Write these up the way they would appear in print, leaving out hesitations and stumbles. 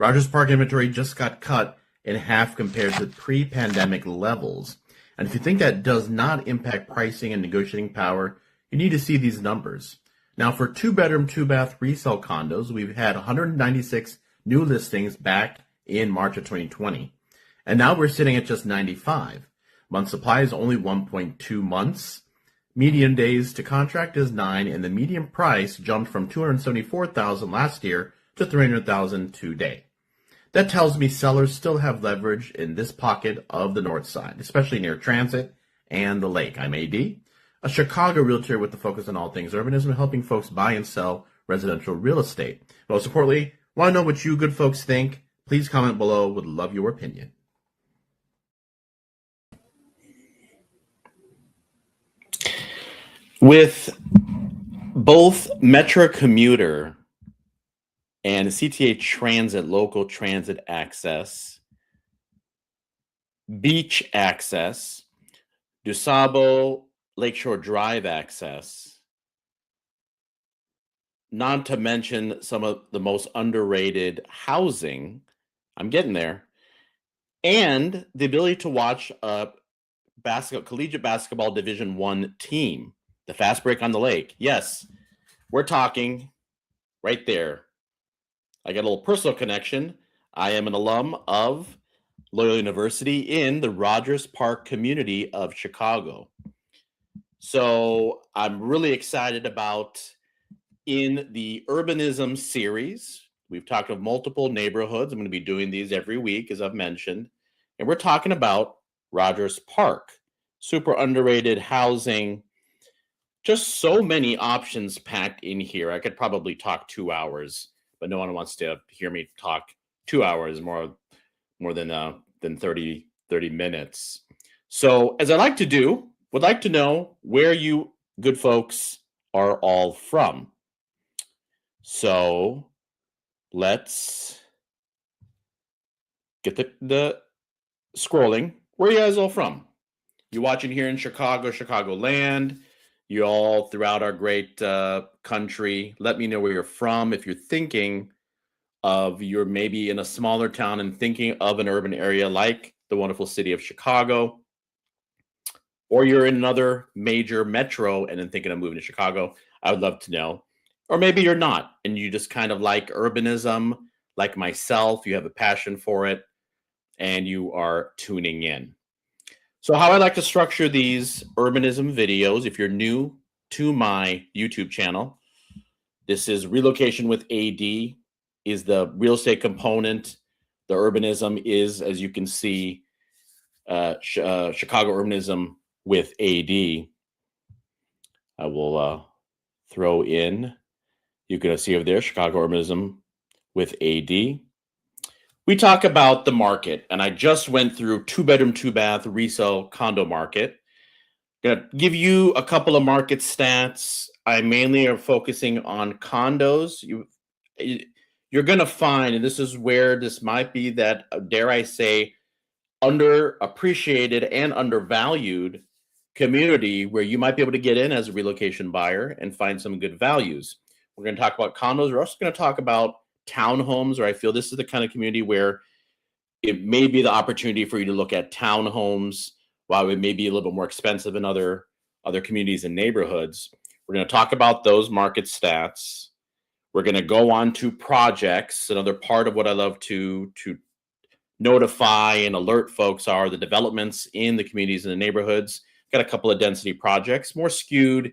Rogers Park inventory just got cut in half compared to pre-pandemic levels. And if you think that does not impact pricing and negotiating power, you need to see these numbers. Now, for 2-bedroom, 2-bath resale condos, we've had 196 new listings back in March of 2020. And now we're sitting at just 95. Month supply is only 1.2 months. Median days to contract is 9, and the median price jumped from $274,000 last year to $300,000 today. That tells me sellers still have leverage in this pocket of the north side, especially near transit and the lake. I'm AD, a Chicago realtor with the focus on all things urbanism, helping folks buy and sell residential real estate. Most importantly, want to know what you good folks think? Please comment below. Would love your opinion. With both Metra commuter and CTA transit, local transit access, beach access, DuSable Lakeshore Drive access, not to mention some of the most underrated housing, I'm getting there, and the ability to watch a collegiate basketball Division I team, the Fast Break on the Lake. Yes, we're talking right there. I got a little personal connection. I am an alum of Loyola University in the Rogers Park community of Chicago. So I'm really excited about, in the urbanism series, we've talked of multiple neighborhoods. I'm going to be doing these every week, as I've mentioned. And we're talking about Rogers Park, super underrated housing, just so many options packed in here. I could probably talk 2 hours, but no one wants to hear me talk 2 hours, more than 30 minutes. So as I like to do, would like to know where you good folks are all from. So let's get the scrolling. Where are you guys all from? You watching here in Chicago, Chicagoland? You all throughout our great country. Let me know where you're from. If you're thinking of, you're maybe in a smaller town and thinking of an urban area like the wonderful city of Chicago, or you're in another major metro and then thinking of moving to Chicago, I would love to know. Or maybe you're not, and you just kind of like urbanism, like myself, you have a passion for it, and you are tuning in. So how I like to structure these urbanism videos, if you're new to my YouTube channel, this is Relocation with AD, is the real estate component. The urbanism is, as you can see, Chicago urbanism with AD. I will throw in, you can see over there, Chicago urbanism with AD. We talk about the market, and I just went through 2-bedroom, 2-bath resale condo market. Gonna give you a couple of market stats. I mainly are focusing on condos. You're gonna find, and this is where this might be that, dare I say, underappreciated and undervalued community where you might be able to get in as a relocation buyer and find some good values. We're going to talk about condos. We're also going to talk about townhomes, where I feel this is the kind of community where it may be the opportunity for you to look at townhomes, while it may be a little bit more expensive in other communities and neighborhoods. We're going to talk about those market stats. We're going to go on to projects. Another part of what I love to notify and alert folks are the developments in the communities and the neighborhoods. Got a couple of density projects, more skewed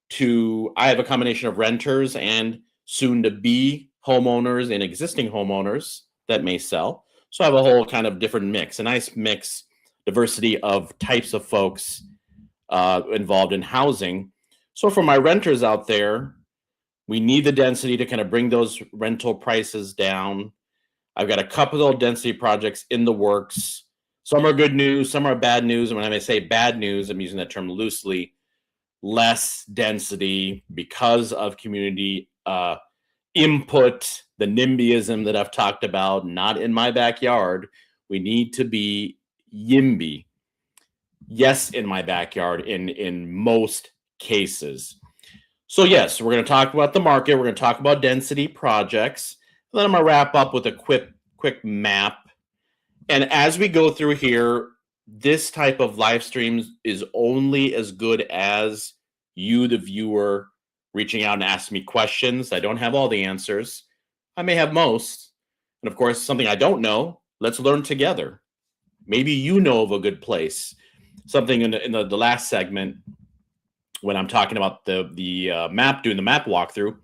to, I have a combination of renters and soon to be homeowners and existing homeowners that may sell. So I have a whole kind of different mix, a nice mix, diversity of types of folks involved in housing. So for my renters out there, we need the density to kind of bring those rental prices down. I've got a couple of density projects in the works. Some are good news, some are bad news. And when I say bad news, I'm using that term loosely. Less density because of community input, the NIMBYism that I've talked about, not in my backyard. We need to be YIMBY. Yes, in my backyard in most cases. So yes, we're going to talk about the market. We're going to talk about density projects. Then I'm going to wrap up with a quick map. And as we go through here, this type of live streams is only as good as you, the viewer, reaching out and asking me questions. I don't have all the answers. I may have most. And of course, something I don't know, let's learn together. Maybe you know of a good place. Something in the last segment, when I'm talking about the map, doing the map walkthrough,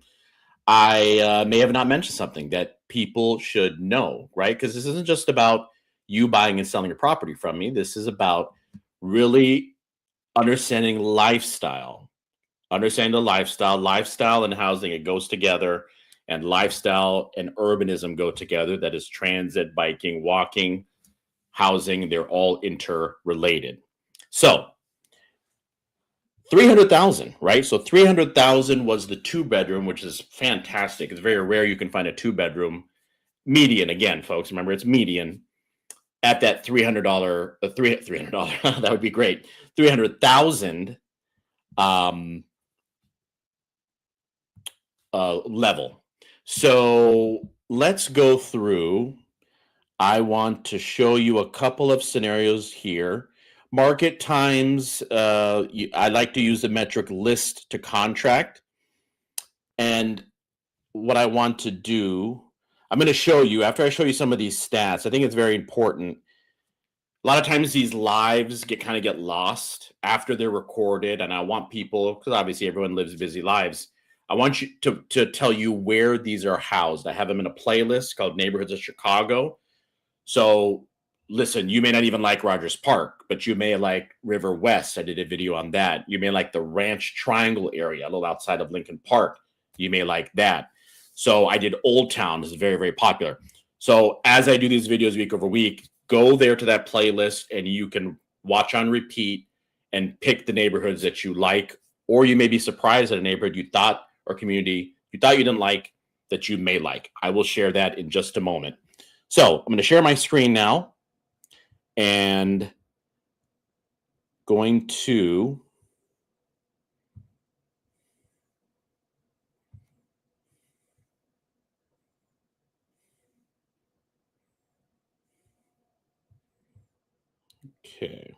I may have not mentioned something that people should know, right? Because this isn't just about you buying and selling a property from me. This is about really understanding lifestyle, understanding the lifestyle and housing. It goes together, and lifestyle and urbanism go together. That is transit, biking, walking, housing. They're all interrelated. So 300,000, right? So 300,000 was the 2-bedroom, which is fantastic. It's very rare you can find a 2-bedroom median. Again, folks, remember it's median at that $300, $300. That would be great. 300,000 level. So let's go through. I want to show you a couple of scenarios here. Market times, I like to use the metric list to contract. And what I want to do, I'm going to show you, after I show you some of these stats, I think it's very important. A lot of times these lives get lost after they're recorded, and I want people, because obviously everyone lives busy lives, I want you to tell you where these are housed. I have them in a playlist called Neighborhoods of Chicago. So listen, you may not even like Rogers Park, but you may like River West. I did a video on that. You may like the Ranch Triangle area, a little outside of Lincoln Park. You may like that. So I did Old Town. This is very, very popular. So as I do these videos week over week, go there to that playlist and you can watch on repeat and pick the neighborhoods that you like, or you may be surprised at a neighborhood you thought, or community you thought you didn't like, that you may like. I will share that in just a moment. So I'm going to share my screen now and going to okay.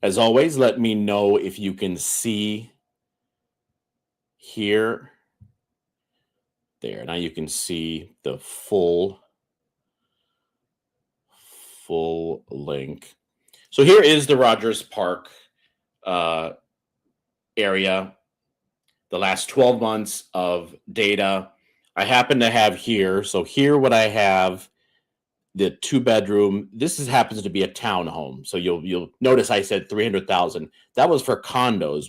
As always, let me know if you can see here. There, now you can see the full link. So here is the Rogers Park area, the last 12 months of data. I happen to have here, so here what I have, the 2-bedroom, this happens to be a townhome. So you'll notice I said 300,000. That was for condos.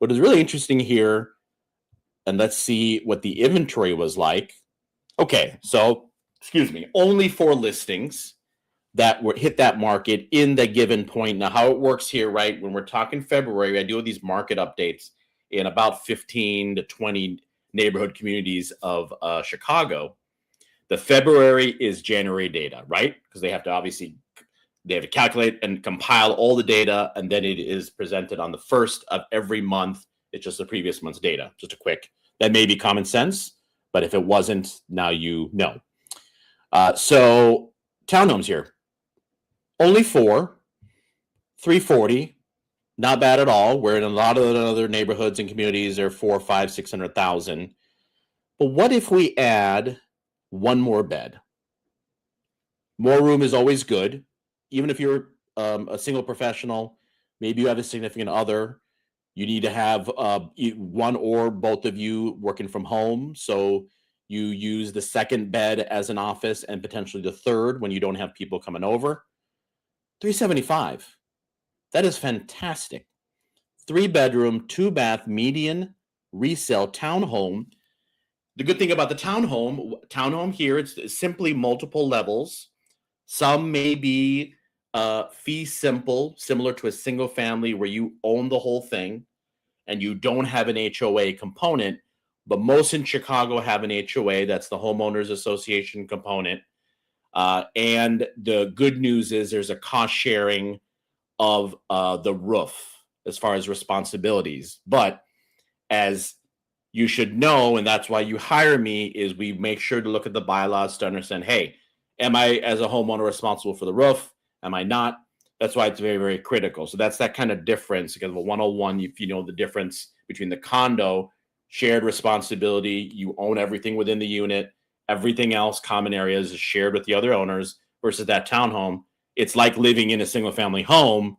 What is really interesting here, and let's see what the inventory was like. Okay, so excuse me, only 4 listings that hit that market in the given point. Now, how it works here, right? When we're talking February, I do these market updates in about 15 to 20 neighborhood communities of Chicago. The February is January data, right? Because they have to calculate and compile all the data, and then it is presented on the 1st of every month. It's just the previous month's data. Just a quick, that may be common sense, but if it wasn't, now you know. So townhomes here, only 4, 340, not bad at all. Where in a lot of the other neighborhoods and communities are 4, 5, 600,000. But what if we add 1 more bed? More room is always good. Even if you're a single professional, maybe you have a significant other, you need to have one or both of you working from home. So you use the 2nd bed as an office and potentially the 3rd when you don't have people coming over. 375. That is fantastic. 3-bedroom, 2-bath, median resale townhome. The good thing about the townhome here, it's simply multiple levels. Some may be fee simple, similar to a single family where you own the whole thing and you don't have an HOA component, but most in Chicago have an HOA. That's the homeowners association component. And the good news is there's a cost sharing of the roof as far as responsibilities. But as you should know, and that's why you hire me, is we make sure to look at the bylaws to understand, hey, am I as a homeowner responsible for the roof? Am I not? That's why it's very, very critical. So that's that kind of difference, because of a 101, if you know the difference between the condo, shared responsibility, you own everything within the unit, everything else, common areas, is shared with the other owners, versus that townhome. It's like living in a single family home.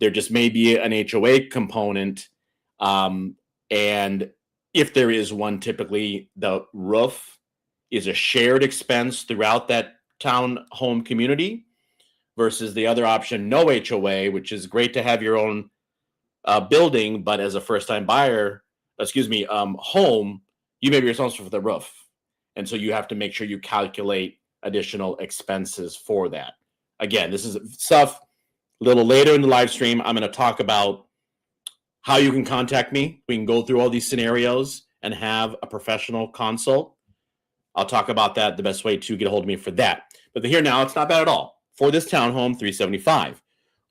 There just may be an HOA component. And if there is one, typically the roof is a shared expense throughout that townhome community, versus the other option, no HOA, which is great to have your own building, but as a first-time buyer, home, you may be responsible for the roof. And so you have to make sure you calculate additional expenses for that. Again, this is stuff a little later in the live stream. I'm going to talk about how you can contact me. We can go through all these scenarios and have a professional consult. I'll talk about that, the best way to get a hold of me for that. But here now, it's not bad at all. For this townhome, $375.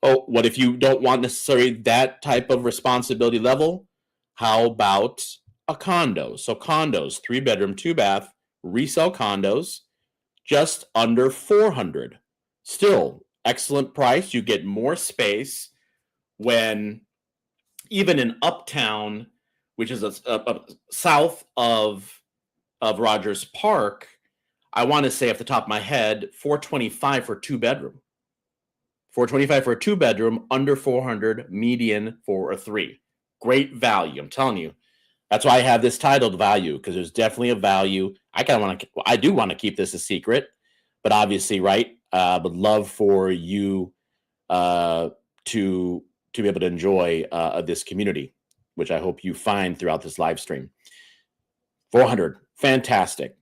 Oh, what if you don't want necessarily that type of responsibility level? How about a condo? So condos, 3-bedroom, 2-bath, resale condos, just under $400. Still, excellent price. You get more space when even in Uptown, which is a south of Rogers Park, I want to say off the top of my head, $425 for 2-bedroom. $425 for a 2-bedroom, under $400, median for a 3. Great value, I'm telling you. That's why I have this titled value, because there's definitely a value. I do want to keep this a secret, but obviously, right? Would love for you to be able to enjoy this community, which I hope you find throughout this live stream. 400, fantastic.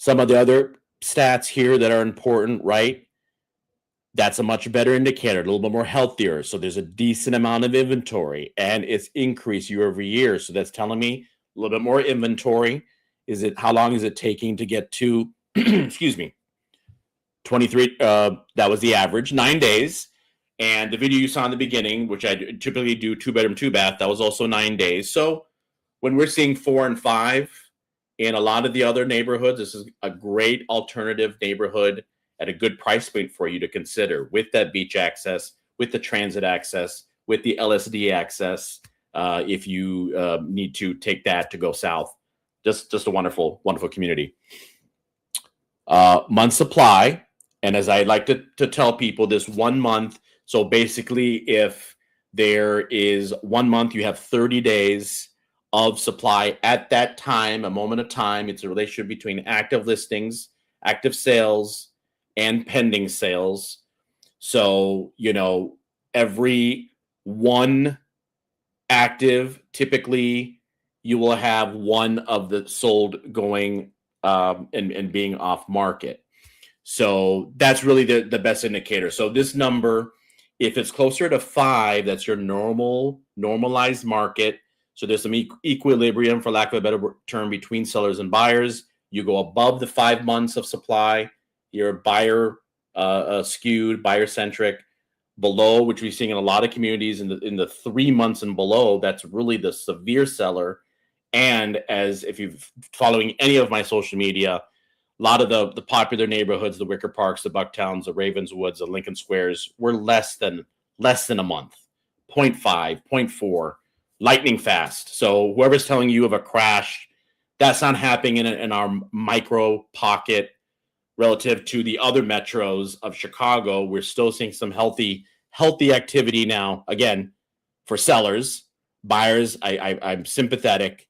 Some of the other stats here that are important, right? That's a much better indicator, a little bit more healthier. So there's a decent amount of inventory, and it's increased year over year. So that's telling me a little bit more inventory. How long is it taking to get to, excuse me, 23, that was the average, 9 days. And the video you saw in the beginning, which I typically do 2-bedroom, 2-bath, that was also 9 days. So when we're seeing 4 and 5 in a lot of the other neighborhoods, this is a great alternative neighborhood at a good price point for you to consider, with that beach access, with the transit access, with the LSD access, if you need to take that to go south. Just a wonderful, wonderful community. Month supply, and as I like to tell people, this 1 month, so basically if there is 1 month, you have 30 days of supply at that time, a moment of time. It's a relationship between active listings, active sales, and pending sales. So, every one active, typically you will have one of the sold going and being off market. So that's really the best indicator. So this number, if it's closer to 5, that's your normalized market. So there's some equilibrium, for lack of a better term, between sellers and buyers. You go above the 5 months of supply, you're buyer skewed, buyer centric. Below, which we're seeing in a lot of communities in the 3 months and below, that's really the severe seller. And as if you're following any of my social media, a lot of the popular neighborhoods, the Wicker Parks, the Bucktowns, the Ravenswoods, the Lincoln Squares, were less than a month, 0.5, 0.4, lightning fast. So whoever's telling you of a crash, that's not happening in our micro pocket relative to the other metros of Chicago. We're still seeing some healthy activity now. Again, for sellers, buyers, I'm sympathetic.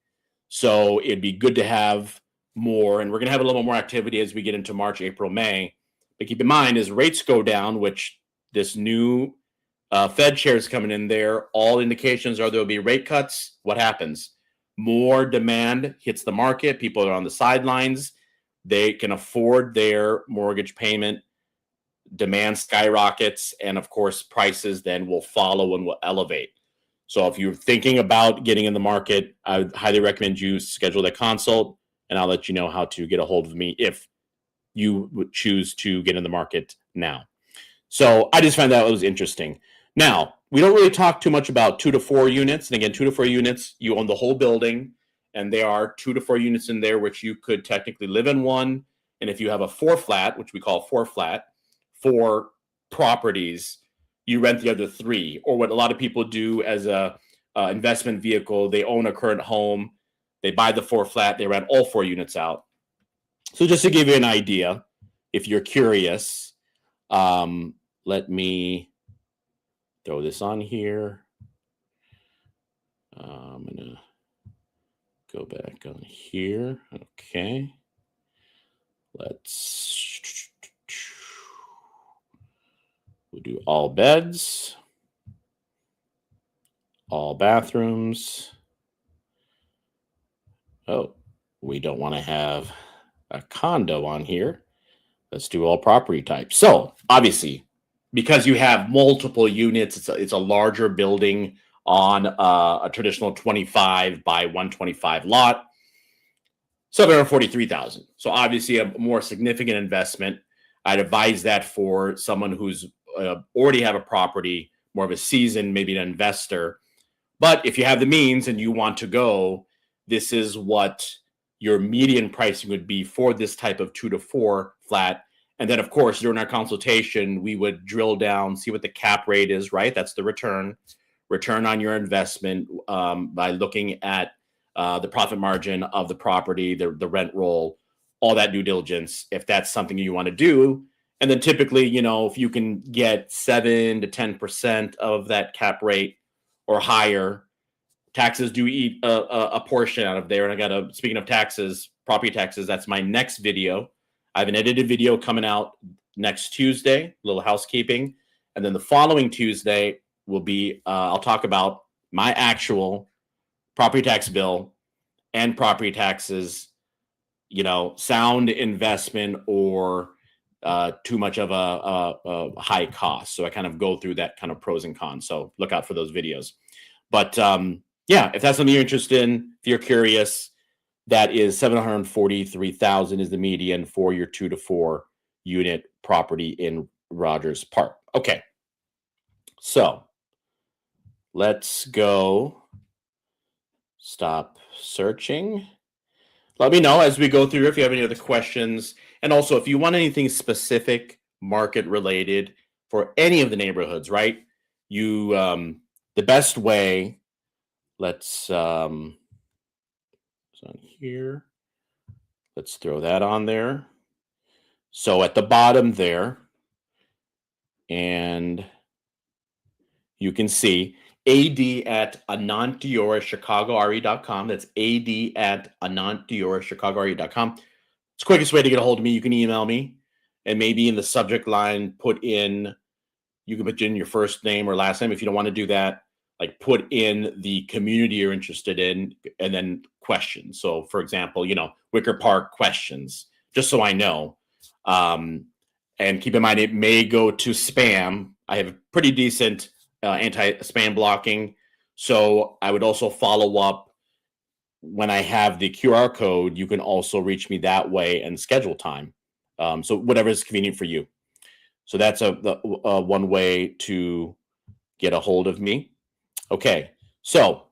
So it'd be good to have more, and we're going to have a little more activity as we get into March, April, May. But keep in mind, as rates go down, which this new Fed chair is coming in there, all indications are there'll be rate cuts. What happens? More demand hits the market. People are on the sidelines. They can afford their mortgage payment. Demand skyrockets, and of course, prices then will follow and will elevate. So if you're thinking about getting in the market, I would highly recommend you schedule a consult, and I'll let you know how to get a hold of me if you would choose to get in the market now. So I just found that was interesting. Now, we don't really talk too much about 2 to 4 units. And again, 2 to 4 units, you own the whole building, and there are 2 to 4 units in there, which you could technically live in one. And if you have a 4 flat, which we call 4 flat, 4 properties, you rent the other 3. Or what a lot of people do as a investment vehicle, they own a current home, they buy the 4 flat, they rent all 4 units out. So just to give you an idea, if you're curious, let me throw this on here. I'm going to go back on here. Okay. We'll do all beds, all bathrooms. Oh, we don't want to have a condo on here. Let's do all property types. So obviously, because you have multiple units, it's a larger building on a traditional 25 by 125 lot, $743,000. So obviously a more significant investment. I'd advise that for someone who's already have a property, more of a seasoned, maybe an investor. But if you have the means and you want to go, this is what your median pricing would be for this type of 2 to 4 flat. And then, of course, during our consultation, we would drill down, see what the cap rate is, right? That's the return on your investment by looking at the profit margin of the property, the rent roll, all that due diligence, if that's something you want to do. And then typically, you know, if you can get 7 to 10% of that cap rate or higher, taxes do eat a portion out of there. And speaking of taxes, property taxes, that's my next video. I have an edited video coming out next Tuesday, a little housekeeping. And then the following Tuesday will be, I'll talk about my actual property tax bill and property taxes, you know, sound investment or too much of a high cost. So I kind of go through that kind of pros and cons. So look out for those videos. But yeah, if that's something you're interested in, if you're curious, that is $743,000 is the median for your 2 to 4 unit property in Rogers Park. Okay, so let's go. Stop searching. Let me know as we go through if you have any other questions. And also, if you want anything specific, market related for any of the neighborhoods, right? You, the best way, let's, on here, let's throw that on there. So at the bottom there, and you can see ad@anantdiorchicagoRE.com. That's ad@anantdiorchicagoRE.com. It's the quickest way to get a hold of me. You can email me, and maybe in the subject line, you can put in your first name or last name. If you don't want to do that, like put in the community you're interested in and then questions. So for example, you know, Wicker Park questions, just so I know. And keep in mind, it may go to spam. I have a pretty decent anti-spam blocking. So I would also follow up when I have the QR code. You can also reach me that way and schedule time. So whatever is convenient for you. So that's one way to get a hold of me. Okay, so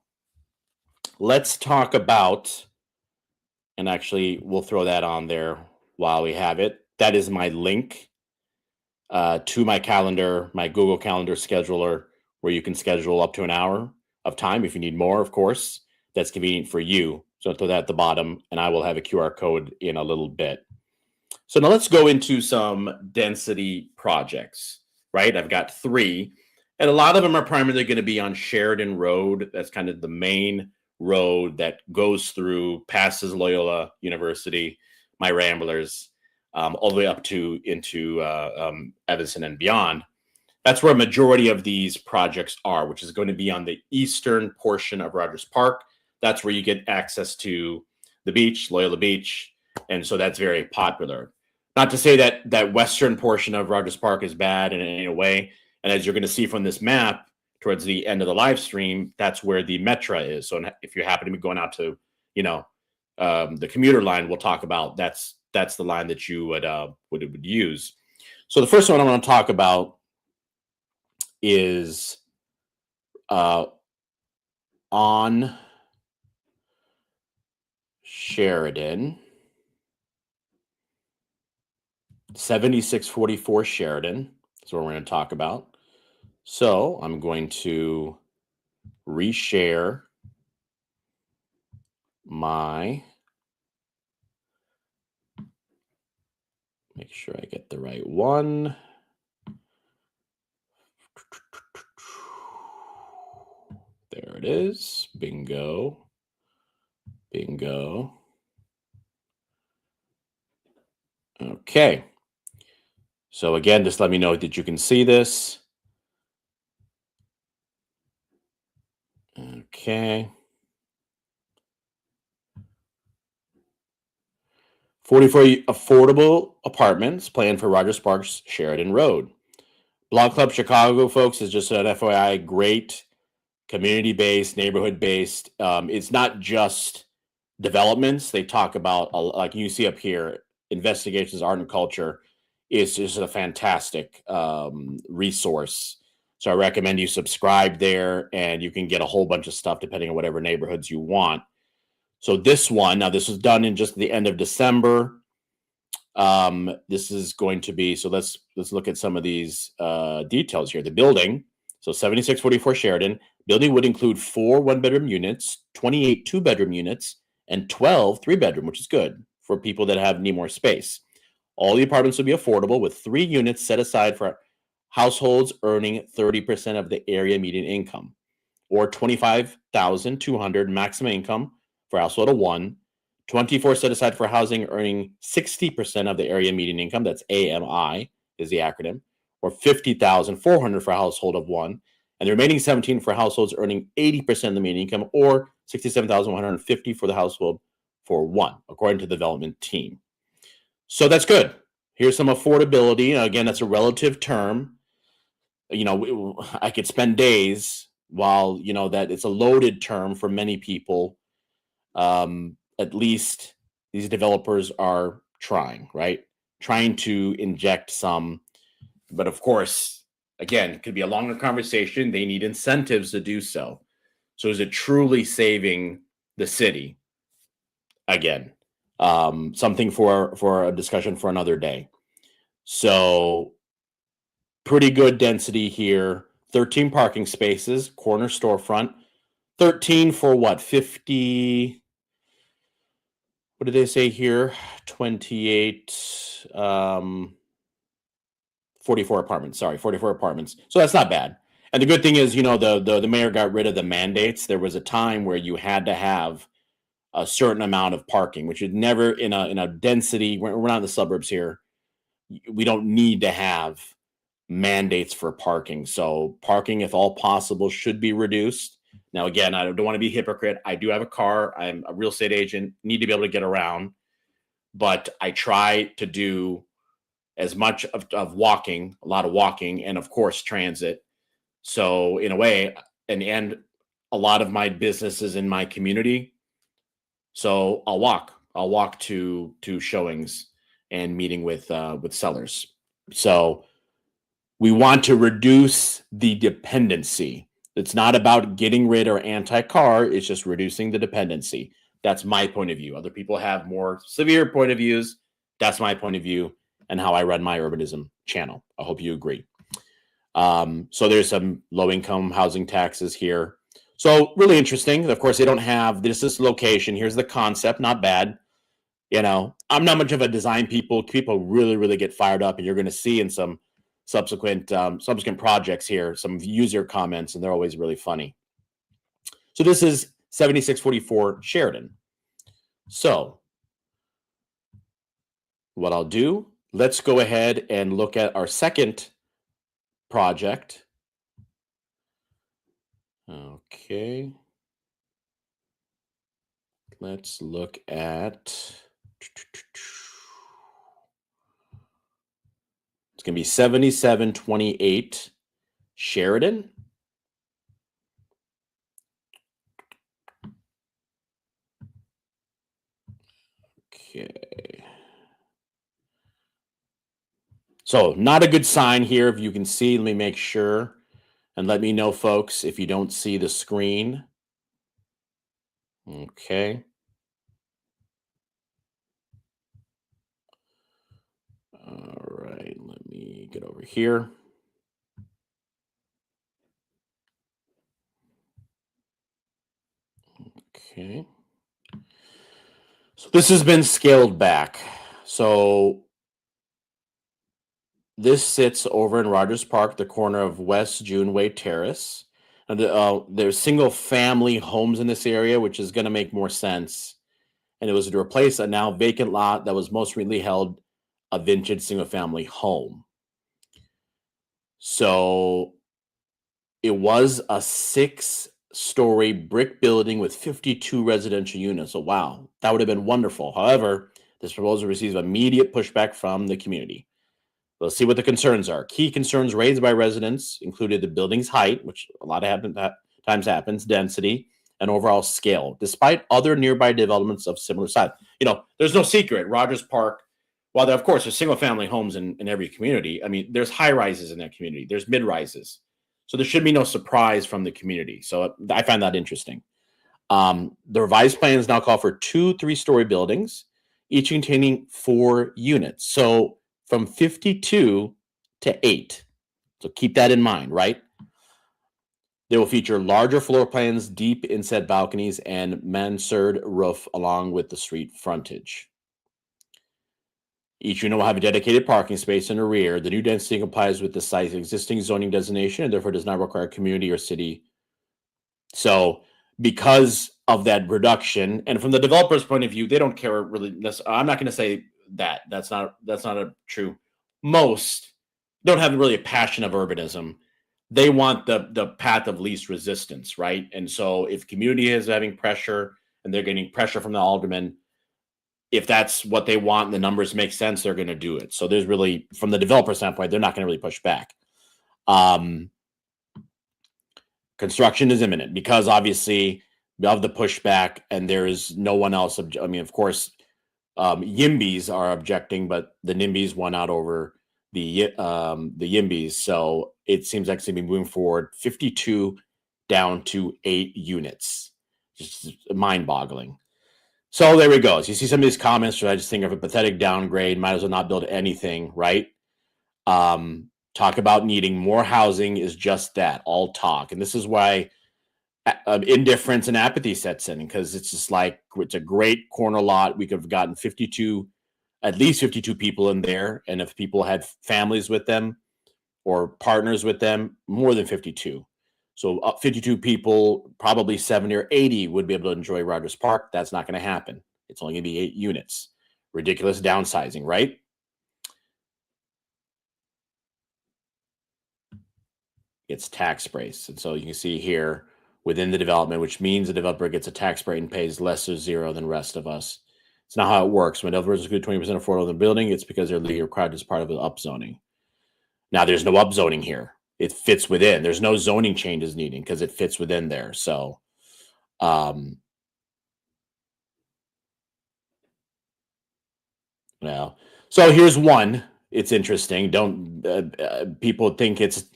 let's talk about, and actually we'll throw that on there while we have it. That is my link to my calendar, my Google Calendar scheduler, where you can schedule up to an hour of time. If you need more, of course, that's convenient for you. So I'll throw that at the bottom, and I will have a QR code in a little bit. So now let's go into some density projects, right? I've got 3, and a lot of them are primarily going to be on Sheridan Road. That's kind of the main road that goes through, passes Loyola University, my Ramblers, all the way up to into Evanston and beyond. That's where a majority of these projects are, which is going to be on the eastern portion of Rogers Park. That's where you get access to the beach, Loyola Beach, and so that's very popular. Not to say that that western portion of Rogers Park is bad in any way. And as you're going to see from this map towards the end of the live stream, that's where the Metra is. So if you happen to be going out to, you know, the commuter line, we'll talk about, that's the line that you would use. So the first one I want to talk about is on Sheridan. 7644 Sheridan is what we're going to talk about. So I'm going to reshare my, make sure I get the right one. There it is. Bingo. Bingo. Okay. So again, just let me know that you can see this. Okay. 44 affordable apartments planned for Roger Sparks Sheridan Road. Blog Club Chicago, folks, is just an FYI, great community-based, neighborhood-based. It's not just developments. They talk about, like you see up here, investigations, art and culture. It's just a fantastic resource. So I recommend you subscribe there, and you can get a whole bunch of stuff depending on whatever neighborhoods you want. So this one, now this was done in just the end of December. This is going to be, so let's look at some of these details here. The building, so 7644 Sheridan, building would include 4 one-bedroom units, 28 two-bedroom units, and 12 three-bedroom, which is good for people that need more space. All the apartments will be affordable with 3 units set aside for households earning 30% of the area median income, or $25,200 maximum income for a household of 1. 24 set aside for housing earning 60% of the area median income. That's AMI is the acronym, or $50,400 for a household of 1. And the remaining 17 for households earning 80% of the median income, or $67,150 for the household for 1, according to the development team. So that's good. Here's some affordability. Again, that's a relative term. I could spend days while, that it's a loaded term for many people. At least these developers are trying, right? Trying to inject some, but of course, again, it could be a longer conversation. They need incentives to do so. So is it truly saving the city? Again, something for a discussion for another day. So pretty good density here. 13 parking spaces, corner storefront. 13 for what? 50. What did they say here? 28, 44 apartments. Sorry, 44 apartments. So that's not bad. And the good thing is, the mayor got rid of the mandates. There was a time where you had to have a certain amount of parking, which is never in a density. We're not in the suburbs here. We don't need to have mandates for parking. So parking, if all possible, should be reduced. Now, again, I don't want to be a hypocrite. I do have a car. I'm a real estate agent, need to be able to get around. But I try to do as much of walking, a lot of walking, and of course, transit. So in a way, and a lot of my business is in my community. So I'll walk to showings and meeting with sellers. So we want to reduce the dependency. It's not about getting rid or anti-car. It's just reducing the dependency. That's my point of view. Other people have more severe point of views. That's my point of view and how I run my urbanism channel. I hope you agree. So there's some low-income housing taxes here. So really interesting. Of course, they don't have this location. Here's the concept. Not bad. I'm not much of a design people. People really, really get fired up, and you're going to see in some subsequent projects here some user comments, and they're always really funny. So this is 7644 Sheridan. So what I'll do, let's go ahead and look at our second project. Okay. Let's look at, it's going to be 7728 Sheridan. Okay. So not a good sign here. If you can see, let me make sure and let me know, folks, if you don't see the screen. Okay. me get over here. Okay. So this has been scaled back. So this sits over in Rogers Park, the corner of West Juneway Terrace. And there's single family homes in this area, which is going to make more sense. And it was to replace a now vacant lot that was most recently held a vintage single family home. So it was a 6-story brick building with 52 residential units. So wow, that would have been wonderful. However, this proposal receives immediate pushback from the community. Let's see what the concerns are. Key concerns raised by residents included the building's height, which a lot of times happens, density, and overall scale, despite other nearby developments of similar size. There's no secret. Rogers Park, while there, of course, there's single-family homes in every community, I mean, there's high-rises in that community. There's mid-rises. So there should be no surprise from the community. So I find that interesting. The revised plans now call for 2 3-story buildings, each containing 4 units. So from 52 to 8. So keep that in mind, right? They will feature larger floor plans, deep inset balconies, and mansard roof along with the street frontage. Each unit will have a dedicated parking space in the rear. The new density complies with the site's existing zoning designation and therefore does not require community or city. So because of that reduction, and from the developer's point of view, they don't care really. I'm not going to say that. That's not a true. Most don't have really a passion of urbanism. They want the path of least resistance, right? And so if community is having pressure and they're getting pressure from the alderman, if that's what they want and the numbers make sense, they're going to do it. So there's really, from the developer standpoint, they're not going to really push back. Construction is imminent because obviously we have the pushback and there is no one else. I mean, of course, YIMBYs are objecting, but the NIMBYs won out over the YIMBYs. So it seems like it's going to be moving forward 52 down to 8 units. Just mind-boggling. So there we go. So you see some of these comments, I just think of a pathetic downgrade. Might as well not build anything, right? Talk about needing more housing is just that, all talk. And this is why indifference and apathy sets in, because it's just like, it's a great corner lot. We could have gotten at least 52 people in there. And if people had families with them or partners with them, more than 52. So 52 people, probably 70 or 80 would be able to enjoy Rogers Park. That's not going to happen. It's only going to be 8 units. Ridiculous downsizing, right? It's tax breaks. And so you can see here within the development, which means the developer gets a tax break and pays less or zero than the rest of us. It's not how it works. When developers include 20% affordable in the building, it's because they're legally required as part of the upzoning. Now, there's no upzoning here. It fits within. There's no zoning changes needed because it fits within there. So, well, so here's one. It's interesting. Some people think it's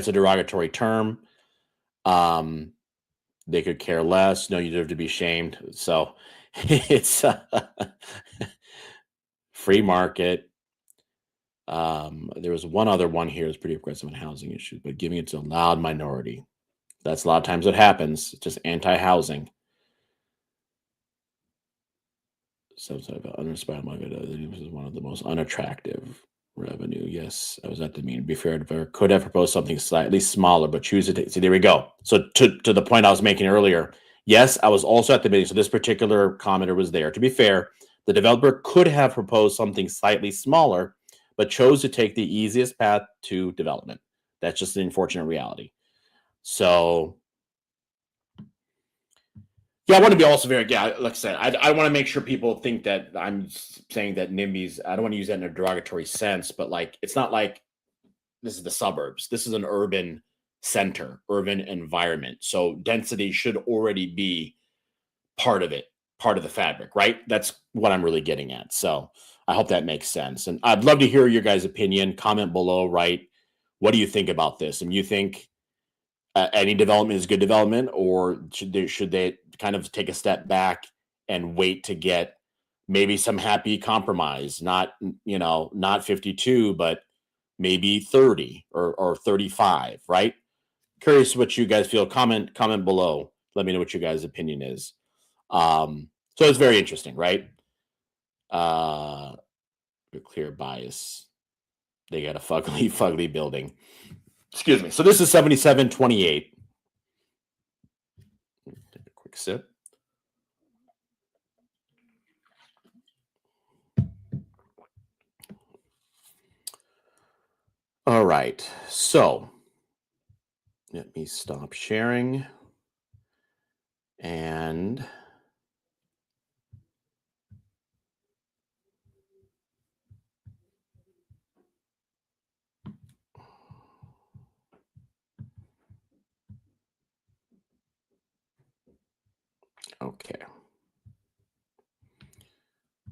a derogatory term. They could care less. No, you deserve to be shamed. So it's free market. There was one other one here that's pretty aggressive on housing issues, but giving it to a loud minority. That's a lot of times what happens. It's just anti-housing. So uninspired market. This is one of the most unattractive revenue. Yes, I was at the meeting. To be fair, could have proposed something slightly smaller, but choose to see. There we go. So to the point I was making earlier. Yes, I was also at the meeting. So this particular commenter was there. To be fair, the developer could have proposed something slightly smaller, but chose to take the easiest path to development. That's just an unfortunate reality. So, yeah, I want to be also very, like I said, I want to make sure people think that I'm saying that NIMBYs, I don't want to use that in a derogatory sense, but like, it's not like this is the suburbs. This is an urban center, urban environment. So density should already be part of it, part of the fabric, right? That's what I'm really getting at. So I hope that makes sense. And I'd love to hear your guys' opinion. Comment below, right? What do you think about this? And you think any development is good development, or should they kind of take a step back and wait to get maybe some happy compromise? Not 52, but maybe 30 or 35, right? Curious what you guys feel. Comment below. Let me know what your guys' opinion is. So it's very interesting, right? Clear bias. They got a fugly building. Excuse me. So this is 7728. Take a quick sip. All right. So let me stop sharing. And okay.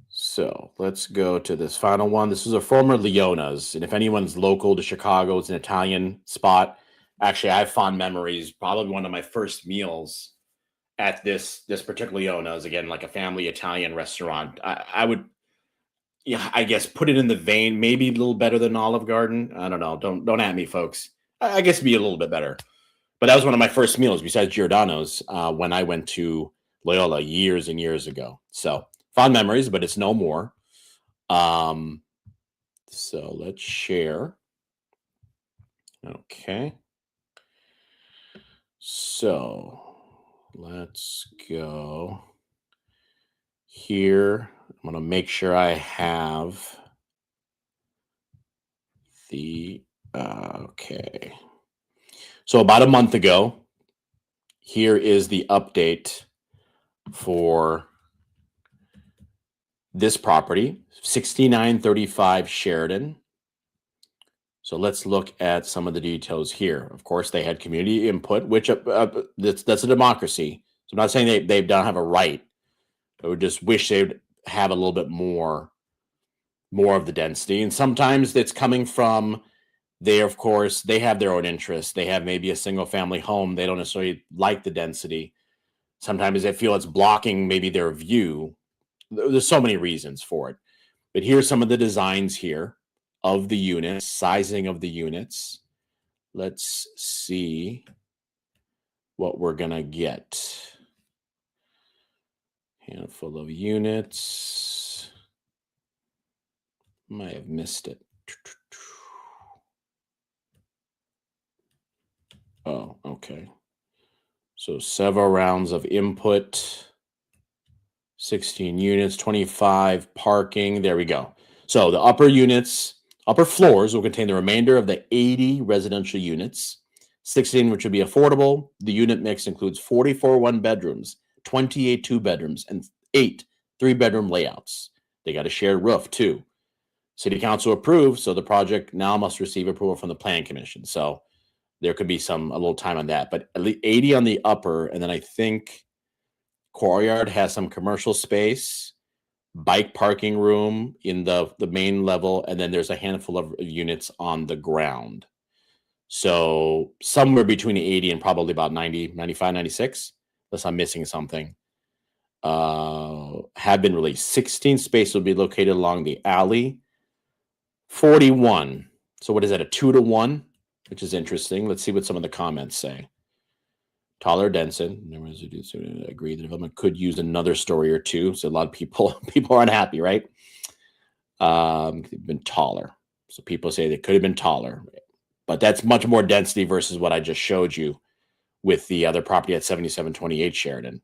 So let's go to this final one. This is a former Leona's. And if anyone's local to Chicago, it's an Italian spot. Actually, I have fond memories. Probably one of my first meals at this particular Leona's, again, like a family Italian restaurant. I would, yeah, I guess put it in the vein, maybe a little better than Olive Garden. I don't know. Don't at me, folks. I guess it'd be a little bit better. But that was one of my first meals besides Giordano's when I went to Loyola years and years ago. So fond memories, but it's no more. So let's share. Okay. So let's go here. I'm going to make sure I have the, okay. So about a month ago, here is the update for this property, 6935 Sheridan. So let's look at some of the details here. Of course, they had community input, which that's a democracy. So I'm not saying they don't have a right. I would just wish they'd have a little bit more of the density. And sometimes it's coming from of course, they have their own interests. They have maybe a single family home. They don't necessarily like the density. Sometimes they feel it's blocking maybe their view. There's so many reasons for it. But here's some of the designs here of the units, sizing of the units. Let's see what we're going to get. Handful of units. Might have missed it. Oh, okay. So several rounds of input, 16 units, 25 parking. There we go. So the upper floors will contain the remainder of the 80 residential units, 16 which would be affordable. The unit mix includes 44 one-bedrooms, 28 two-bedrooms, and 8 three-bedroom layouts. They got a shared roof, too. City Council approved, so the project now must receive approval from the Planning Commission. So there could be a little time on that. But at least 80 on the upper, and then I think Courtyard has some commercial space, bike parking room in the main level, and then there's a handful of units on the ground. So somewhere between 80 and probably about 90, 95, 96, unless I'm missing something, have been released. 16 spaces will be located along the alley. 41. So what is that, a 2-to-1? Which is interesting. Let's see what some of the comments say. Taller density. Agree the development could use another story or two. So a lot of people aren't happy, right? They've been taller. So people say they could have been taller, but that's much more density versus what I just showed you with the other property at 7728 Sheridan.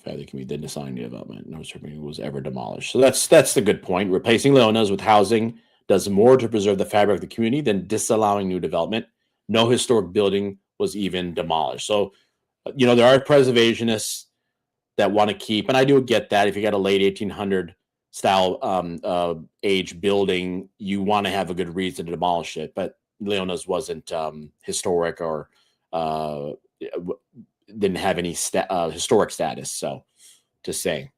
They can be then assigned new development. No serving was ever demolished. So that's the good point. Replacing Leona's with housing does more to preserve the fabric of the community than disallowing new development. No historic building was even demolished. So, there are preservationists that want to keep, and I do get that. If you got a late 1800 style age building, you want to have a good reason to demolish it. But Leona's wasn't historic or didn't have any historic status. So to say,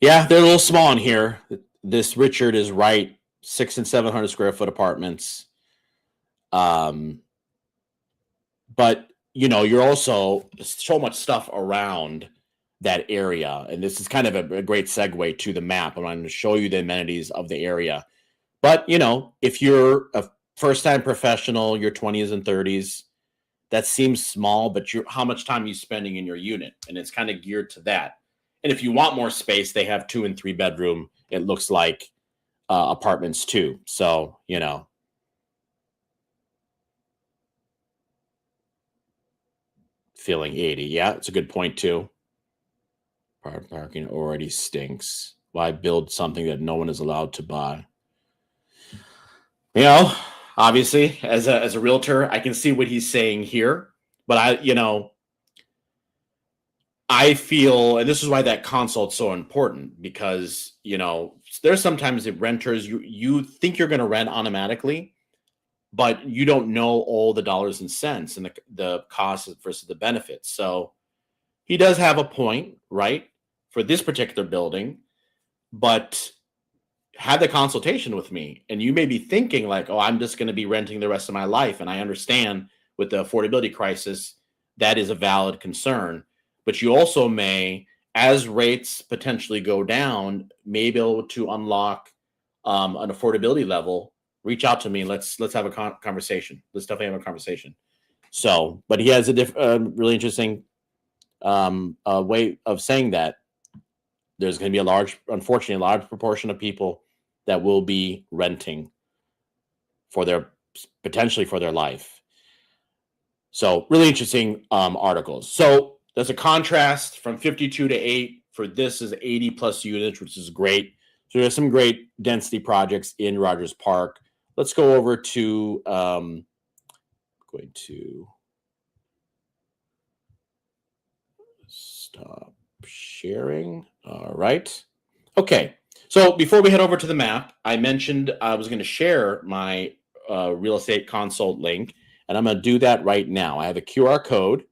yeah, they're a little small in here. This Richard is right. 600 and 700 square foot apartments. But you're also so much stuff around that area. And this is kind of a great segue to the map. I'm going to show you the amenities of the area. But, you know, if you're a first-time professional, your 20s and 30s, that seems small, but how much time are you spending in your unit? And it's kind of geared to that. And if you want more space, they have 2 and 3 bedroom, it looks like, apartments too. So, you know. Feeling 80. Yeah, it's a good point too. Parking already stinks. Why build something that no one is allowed to buy? You know, obviously, as a realtor, I can see what he's saying here, but I feel, and this is why that consult's so important, because, you know, there's sometimes that renters, you think you're going to rent automatically, but you don't know all the dollars and cents and the costs versus the benefits. So he does have a point, right, for this particular building, but have the consultation with me. And you may be thinking like, oh, I'm just going to be renting the rest of my life. And I understand with the affordability crisis, that is a valid concern. But you also may, as rates potentially go down, may be able to unlock an affordability level. Reach out to me. Let's have a conversation. Let's definitely have a conversation. So, but he has a really interesting way of saying that there's going to be unfortunately, a large proportion of people that will be renting potentially for their life. So really interesting articles. So there's a contrast from 52 to 8 for this is 80 plus units, which is great. So there's some great density projects in Rogers Park. Let's go over to going to stop sharing. All right. Okay. So before we head over to the map, I mentioned I was going to share my real estate consult link, and I'm going to do that right now. I have a QR code.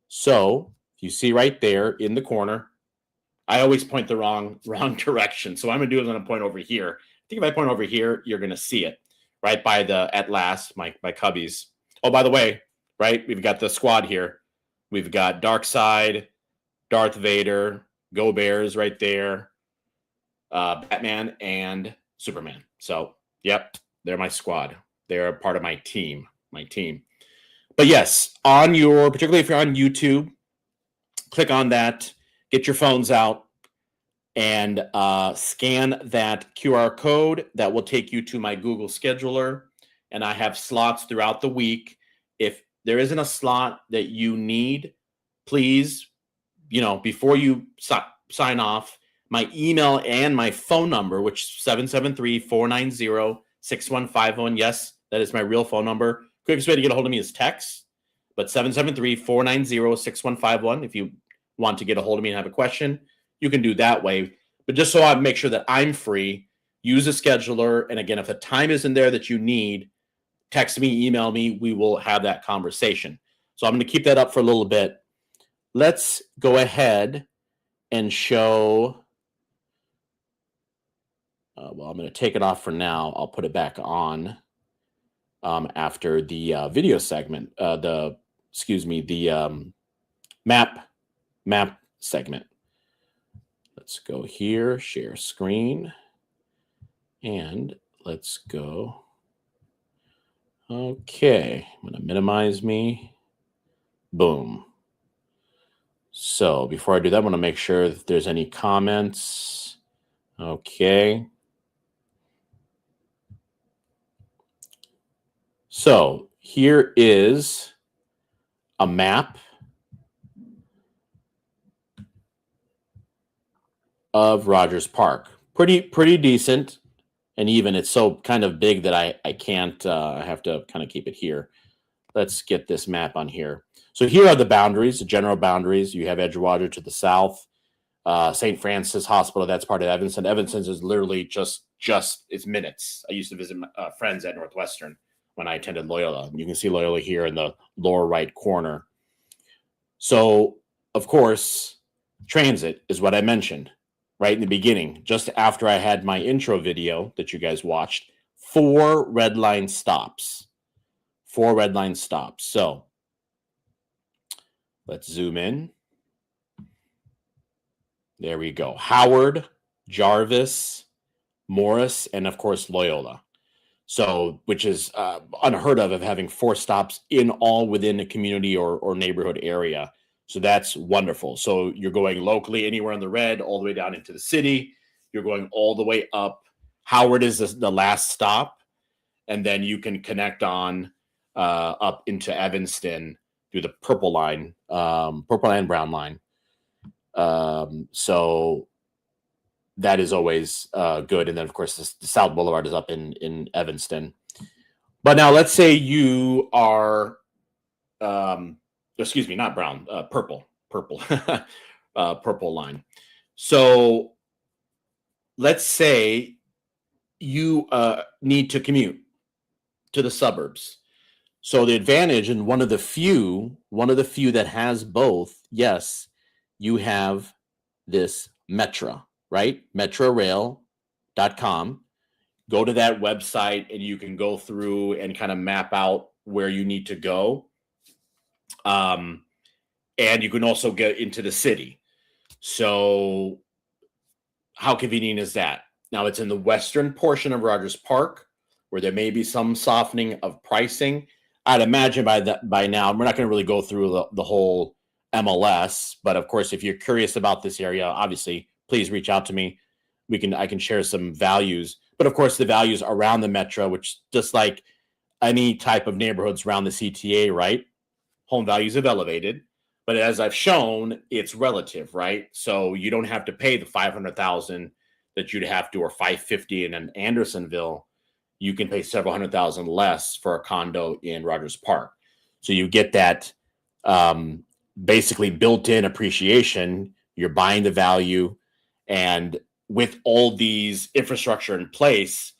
So if you see right there in the corner, I always point the wrong direction. So what I'm going to do is I'm going to point over here. I think if I point over here, you're going to see it right by the At Last, my cubbies. Oh, by the way, right, we've got the squad here. We've got Darkseid, Darth Vader, Go Bears right there, Batman, and Superman. So, yep, they're my squad. They're a part of my team. But yes, particularly if you're on YouTube, click on that, get your phones out, and scan that QR code. That will take you to my Google Scheduler, and I have slots throughout the week. If there isn't a slot that you need, please, before you sign off, my email and my phone number, which is 773-490-6151. Yes, that is my real phone number. Quickest way to get a hold of me is text, but 773-490-6151. If you want to get a hold of me and have a question, you can do that way. But just so I make sure that I'm free, use a scheduler. And again, if the time isn't there that you need, text me, email me, we will have that conversation. So I'm going to keep that up for a little bit. Let's go ahead and show. Well, I'm going to take it off for now. I'll put it back on after the video segment. The map segment. Let's go here, share screen, and let's go. Okay, I'm going to minimize me. Boom. So before I do that, I want to make sure if there's any comments. Okay. So here is a map of Rogers Park. Pretty decent and even. It's so kind of big that I can't, I have to kind of keep it here. Let's get this map on here. So here are the boundaries, the general boundaries. You have Edgewater to the south, St. Francis Hospital, that's part of Evanston. Evanston is literally just it's minutes. I used to visit friends at Northwestern when I attended Loyola. You can see Loyola here in the lower right corner. So, of course, transit is what I mentioned right in the beginning, just after I had my intro video that you guys watched. 4 red line stops. 4 red line stops. So let's zoom in. There we go. Howard, Jarvis, Morris, and of course, Loyola. So, which is unheard of having 4 stops in all within a community or neighborhood area. So that's wonderful. So you're going locally anywhere in the red, all the way down into the city. You're going all the way up. Howard is the last stop. And then you can connect on up into Evanston through the purple line, purple and brown line. So that is always good. And then, of course, the South Boulevard is up in Evanston. But now let's say you are, excuse me, not brown, purple, purple line. So let's say you need to commute to the suburbs. So the advantage, and one of the few that has both, yes, you have this Metra, right? metrorail.com. Go to that website and you can go through and kind of map out where you need to go. And you can also get into the city. So how convenient is that? Now it's in the western portion of Rogers Park, where there may be some softening of pricing. I'd imagine by now, we're not going to really go through the whole MLS, but of course, if you're curious about this area, obviously, please reach out to me. I can share some values, but of course, the values around the Metro, which just like any type of neighborhoods around the CTA, right? Home values have elevated, but as I've shown, it's relative, right? So you don't have to pay the $500,000 that you'd have to, or $550 in an Andersonville. You can pay several $100,000 less for a condo in Rogers Park. So you get that basically built-in appreciation. You're buying the value, and with all these infrastructure in place,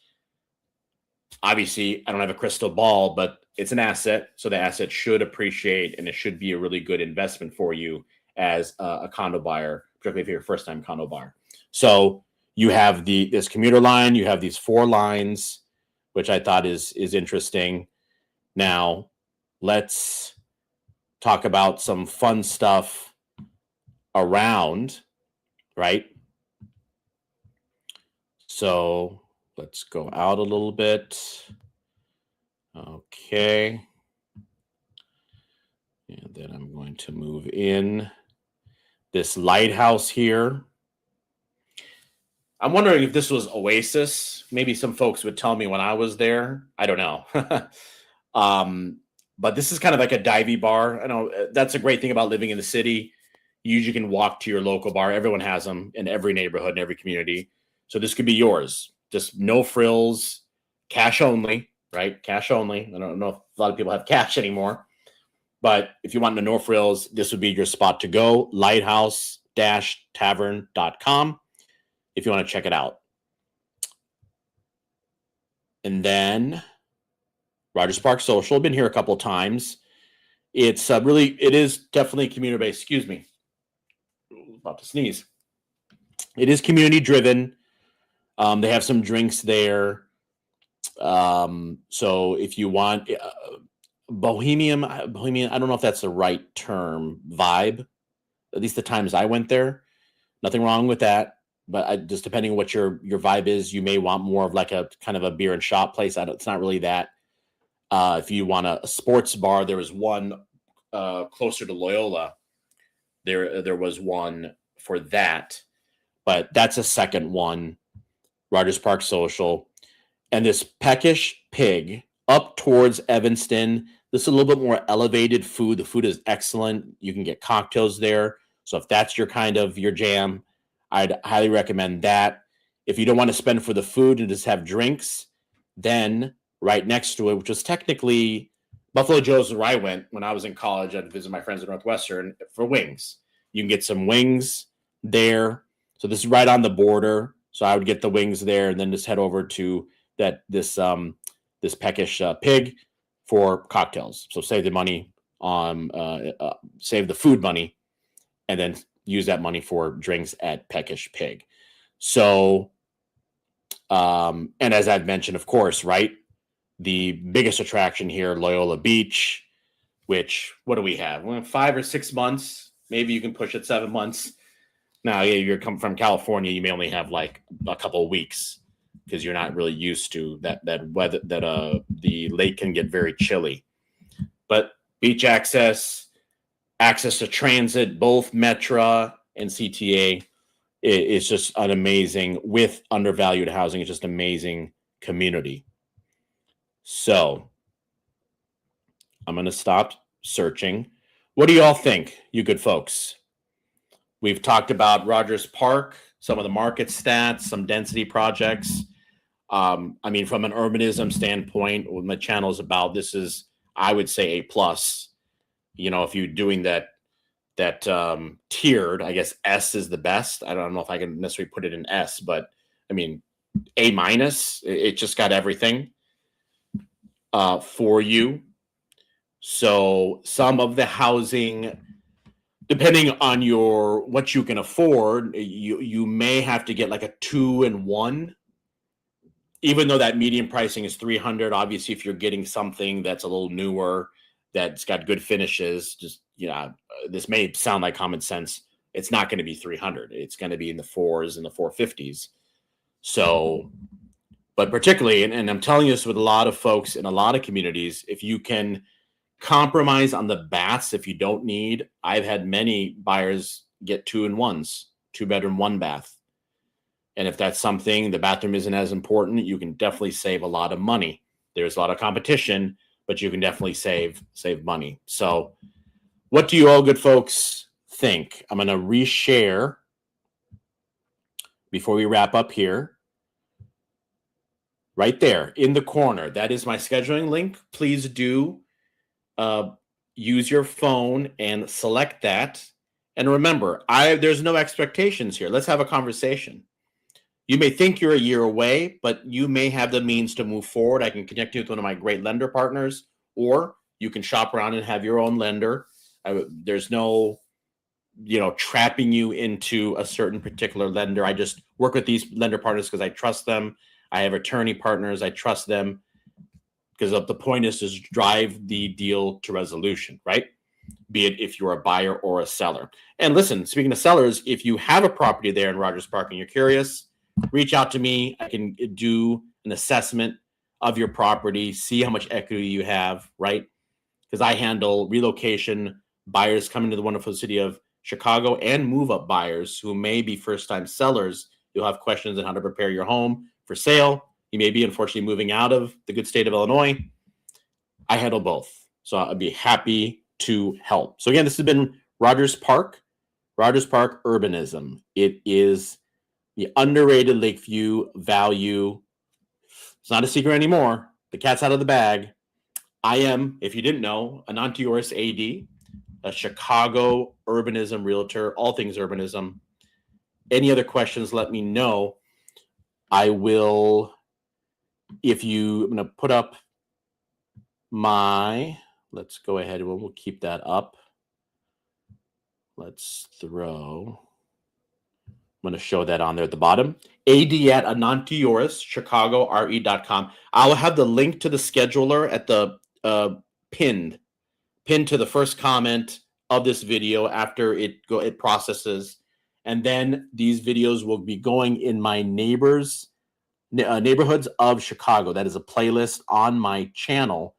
obviously I don't have a crystal ball, but it's an asset. So the asset should appreciate, and it should be a really good investment for you as a condo buyer, particularly if you're a first-time condo buyer. So you have this commuter line, you have these 4 lines, which I thought is interesting. Now, let's talk about some fun stuff around, right? So let's go out a little bit. Okay. And then I'm going to move in this lighthouse here. I'm wondering if this was Oasis. Maybe some folks would tell me when I was there. I don't know. But this is kind of like a divey bar. I know that's a great thing about living in the city. You usually can walk to your local bar. Everyone has them in every neighborhood, in every community. So this could be yours. Just no frills, cash only, right? Cash only. I don't know if a lot of people have cash anymore. But if you want the no frills, this would be your spot to go. Lighthouse-tavern.com. if you want to check it out. And then Rogers Park Social. I've been here a couple of times. It's it is definitely community-based. Excuse me. About to sneeze. It is community-driven. They have some drinks there. So if you want bohemian, I don't know if that's the right term, vibe, at least the times I went there. Nothing wrong with that. But just depending on what your vibe is, you may want more of like a kind of a beer and shop place. It's not really that. If you want a sports bar, there was one closer to Loyola. There was one for that, but that's a second one. Rogers Park Social, and this Peckish Pig up towards Evanston. This is a little bit more elevated food. The food is excellent. You can get cocktails there. So if that's your jam, I'd highly recommend that. If you don't want to spend for the food and just have drinks, then right next to it, which was technically Buffalo Joe's, where I went when I was in college. I'd visit my friends at Northwestern for wings. You can get some wings there. So this is right on the border. So I would get the wings there and then just head over to this Peckish Pig for cocktails. So save the money on save the food money, and then use that money for drinks at Peckish Pig. So, and as I've mentioned, of course, right, the biggest attraction here, Loyola Beach, which, what do we have? 5 or 6 months. Maybe you can push it 7 months. Now, you're coming from California, you may only have like a couple of weeks because you're not really used to that weather. The lake can get very chilly, but beach access to transit, both Metra and CTA, is just an amazing, with undervalued housing. It's just amazing community. So I'm going to stop searching. What do you all think, you good folks? We've talked about Rogers Park, some of the market stats, some density projects. I mean, from an urbanism standpoint, what my channel is about, this is, I would say, A+. You know, if you're doing that tiered, I guess S is the best. I don't know if I can necessarily put it in S, but I mean, A-. It just got everything for you. So some of the housing, depending on what you can afford, you may have to get like a 2-in-1, even though that median pricing is $300. Obviously, if you're getting something that's a little newer, that's got good finishes, just, you know, this may sound like common sense. It's not going to be $300. It's going to be in the $400s and the $450s. So, but particularly, and I'm telling you this with a lot of folks in a lot of communities, if you can compromise on the baths, if you don't need, I've had many buyers get 2-in-1s, 2-bedroom, 1-bath. And if that's something, the bathroom isn't as important, you can definitely save a lot of money. There's a lot of competition, but you can definitely save money. So what do you all good folks think? I'm going to reshare before we wrap up here. Right there in the corner, that is my scheduling link. Please do use your phone and select that. And remember, there's no expectations here. Let's have a conversation. You may think you're a year away, but you may have the means to move forward. I can connect you with one of my great lender partners, or you can shop around and have your own lender. There's no, trapping you into a certain particular lender. I just work with these lender partners because I trust them. I have attorney partners. I trust them because the point is to drive the deal to resolution, right? Be it if you're a buyer or a seller. And listen, speaking of sellers, if you have a property there in Rogers Park and you're curious, reach out to me. I can do an assessment of your property, see how much equity you have, right? Because I handle relocation buyers coming to the wonderful city of Chicago and move-up buyers who may be first-time sellers. You'll have questions on how to prepare your home for sale. You may be, unfortunately, moving out of the good state of Illinois. I handle both. So I'd be happy to help. So again, this has been Rogers Park Urbanism. It is the underrated Lakeview value. It's not a secret anymore. The cat's out of the bag. I am, if you didn't know, Ananti Oris AD, a Chicago urbanism realtor, all things urbanism. Any other questions, let me know. I will, I'm going to put up let's go ahead and we'll keep that up. I'm going to show that on there at the bottom. AD at Anantioris, ChicagoRE.com. I'll have the link to the scheduler at the pinned to the first comment of this video after it processes. And then these videos will be going in my neighborhoods of Chicago. That is a playlist on my channel.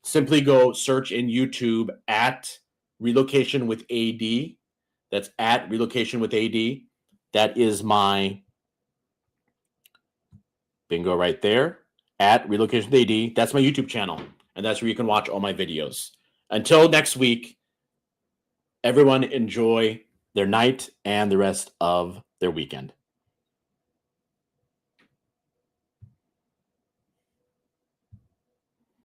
Simply go search in YouTube at Relocation with AD. That's at Relocation with AD. That is my bingo right there, at Relocation with AD. That's my YouTube channel, and that's where you can watch all my videos. Until next week, everyone enjoy their night and the rest of their weekend.